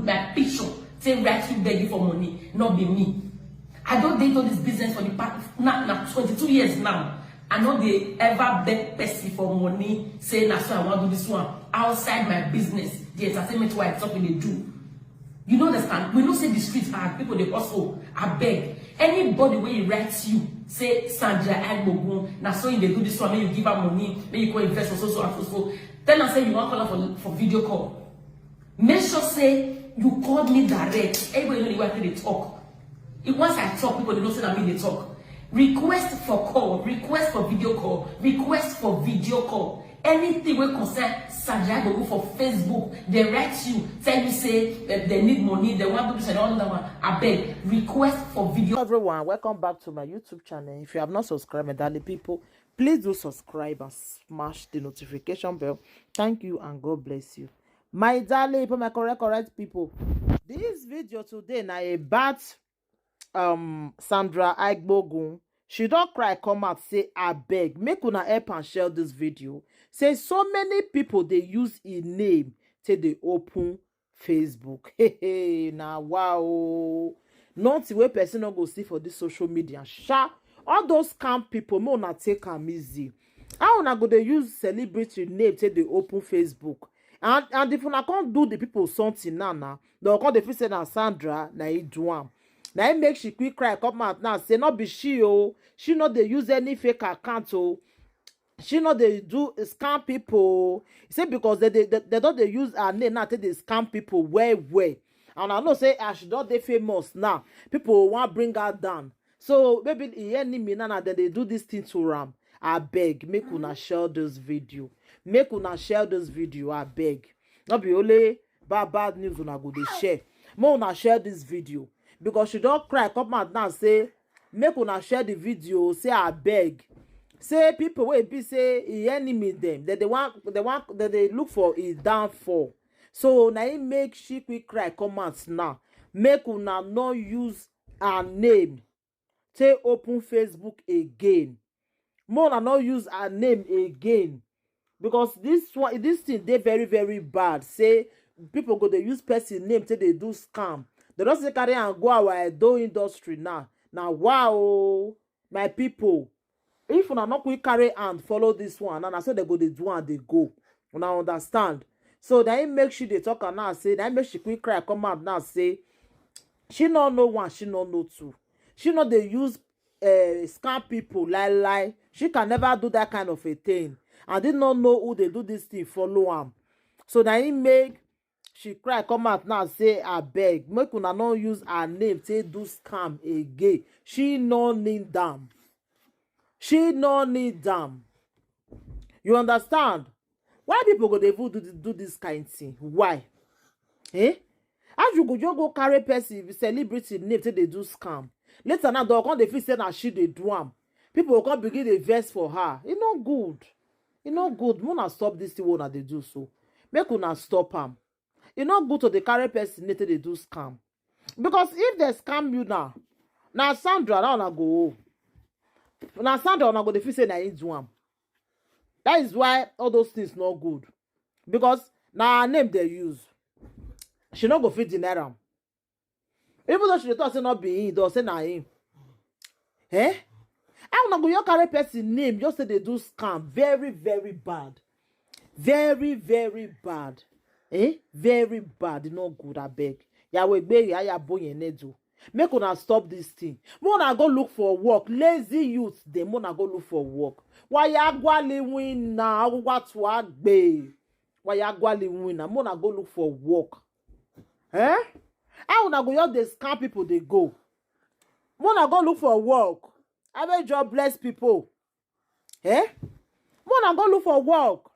with my picture, say right you begging for money, not be me. I don't date all this business for the past now 22 years now. I know they ever beg person for money, saying that's why I want to do this one outside my business. The entertainment why it's something they do. You know understand? We don't say the streets are people they also I beg. Anybody when you write you, say Sandra Agbogun, now so they do this one, maybe you give her money, maybe you go invest for so and so. Tell her say you want to call her for video call. Make sure say you called me direct. Everybody know the way they talk. If once I talk, people they don't say that me they talk. Request for call, request for video call, request for video call. Anything will concern Sandra Agbogun for Facebook, they write you, tell you say they need money, they want to do all that one. I beg, request for video. Hello everyone, welcome back to my YouTube channel. If you have not subscribed, my darling people, please do subscribe and smash the notification bell. Thank you and God bless you. My darling people, my correct people. This video today now about Sandra Agbogun. She don't cry, come out, say, I beg, make una help and share this video. Say, so many people, they use a name till they open Facebook. Hey, now, wow. Not the way person don't go see for this social media. Sha, all those scam people, may not take them easy. How una go they use celebrity name till they open Facebook? And if una can't do the people something now, they'll come the say na Sandra, na he do am. Now it make she quick cry come out now say not be she oh, she not they use any fake account oh, she not they do scam people. Say because they don't they use her name now, they scam people well. And I know say she don't they famous now, people want bring her down. So maybe he enemy now then they do this thing to Ram. I beg, make una share this video. Make una share this video. I beg. Not be only bad news una go they share. More una share this video. Because she don't cry, come out now say, make una share the video, say I beg. Say people will be say he enemy them, that they look for his downfall. So now he make she quick cry, come out now. Make una not use her name. Say open Facebook again. More una not use her name again. Because this thing they very bad. Say people go they use person name till they do scam. They don't say carry and go our Edo industry now. Now, wow, my people. If you not quick carry and follow this one, and I say they go, they do and they go. You now understand. So they make sure they talk and now say, they make she quick cry, come out now say, she not know one, she not know two. She not they use scam people, lie. She can never do that kind of a thing. And did not know who they do this thing, follow them. So they make she cry come out now say I beg make una not use her name say do scam again. She no need them. She no need them. You understand? Why people go they do this kind of thing? Why? How you go carry person celebrity name till they do scam? Later now they'll come they feel say that she they do am. People will come begin the verse for her. It's not good. It's not good. Muna stop this thing when they do so. Make una stop am. It's not good to the carry person until they do scam. Because if they scam you now Sandra, now na go. Now Sandra, na go the feel say na do am. That is why all those things not good. Because now her name they use. She not go fit deny am. Even though she thought say not be him, they'll say na him. I wanna go your carry person name just say they do scam. Very bad. Very bad. Very bad, no good, I beg. Yahweh be ya boy nedu. Make una stop this thing. Mona go look for work. Lazy youth, they mona go look for work. Why ya gwali win na what agbe? Why ya gwali win na mona go look for work? How una go your the scam people they go? Mona go look for work. I beg job bless people. Mona go look for work.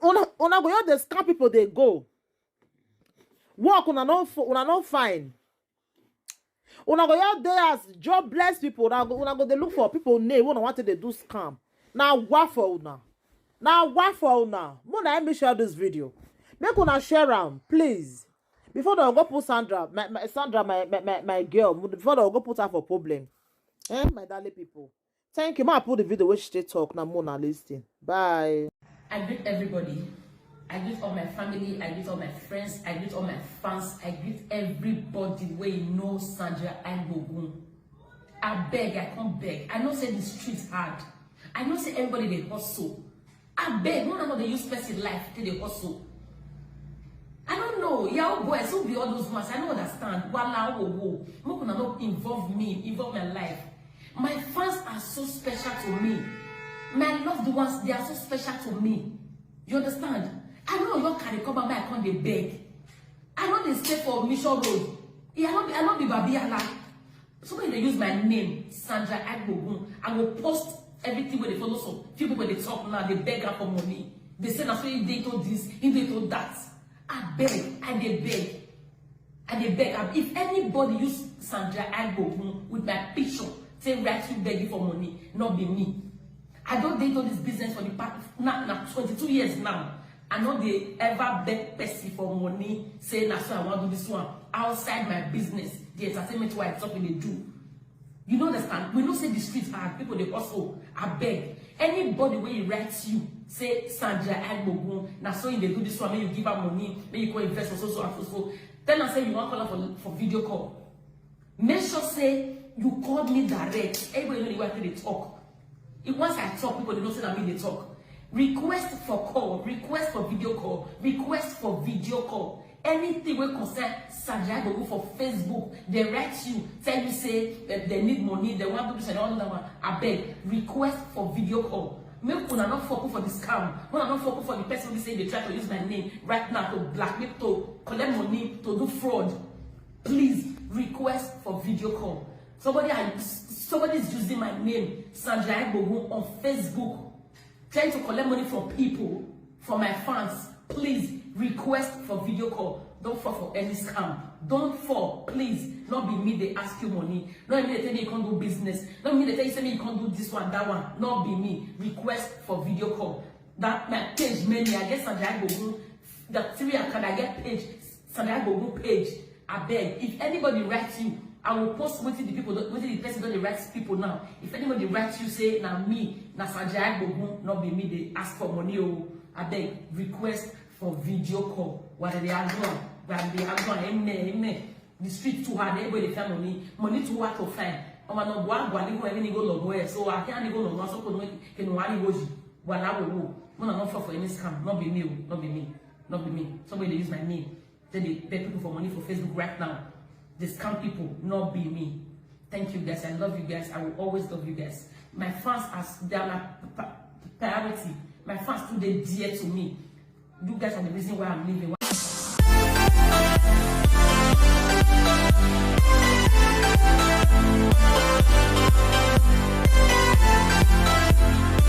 Una go hear the scam people they go. Work una not fine. Una go hear there as jobless people. Una go they look for people name. Una want to they do scam. Now what for una? Mona let me share this video. Make una share am, please. Before they go put Sandra, my girl. Before they go put her for problem. My darling people. Thank you. Ma put the video where she talk now. Mona listening. Bye. I greet everybody. I greet all my family, I greet all my friends, I greet all my fans, I greet everybody where you know Sandra Agbogun. I beg, I can't beg. I know say the streets hard. I know say everybody they hustle. I beg, no know they use person life till they hustle. I don't know. Yeah, boys, who be all those ones? I don't understand. Wala wo. No gonna not involve me, involve my life. My fans are so special to me. My loved ones, they are so special to me. You understand? I know you can recover my account, they beg. I know they stay for Mission Road. Yeah, I know the Babiala. Somebody they use my name, Sandra Agbogun. I will post everything where they follow some few people they talk now, they beg her for money. They say that's why they told this, they told that. I beg, and they beg. And they beg. If anybody use Sandra Agbogun with my picture, say right you begging for money, not be me. I don't date all this business for the past now 22 years now. I know they ever beg Percy for money, say that's why I want to do this one outside my business. The entertainment why it's something they do. You know understand? We don't say the streets hard, people they also I beg. Anybody when you write you, say Sandra Agbogun, now so they do this one, may you give her money, may you go invest for so and so. Tell her say you want to call her for video call. Make sure say you called me direct. Everybody know the way they talk. If once I talk, people they don't say that me they talk. Request for call, request for video call, request for video call. Anything will concern Sandra Agbogun for Facebook, they write you, tell you say they need money, they want to do this and all that one. I beg, request for video call. Make una not focus for the scam. Una not focus for the person who say they try to use my name right now to blackmail, to collect money, to do fraud. Please request for video call. Somebody is using my name, Sandra Agbogun, on Facebook, trying to collect money from people, from my fans. Please request for video call. Don't fall for any scam. Don't fall, please. Not be me they ask you money. Not me they tell you can't do business. Not me they tell you say you can't do this one, that one. Not be me. Request for video call. That my page many. I get Sandra Agbogun. The 3 account I get page Sandra Agbogun page. I beg. If anybody writes you, I will post with the people, with the person that writes people now. If anybody writes you, say na me, na Sandra Agbogun, not be me they ask for money. Oh, I beg. Request for video call. What are they doing? They are going. The street too hard. Everybody they find money too hard to find. I'm not going to go long so I can't go long. So can one go. Wala wo. I'm not for any scam. Not be me. Not be me. Not be me. Somebody they use my name. Then they pay people for money for Facebook right now. They scam people. Not be me. Thank you guys. I love you guys. I will always love you guys. My fans they are my priority. My fans too they dear to me. You guys are the reason why I'm living.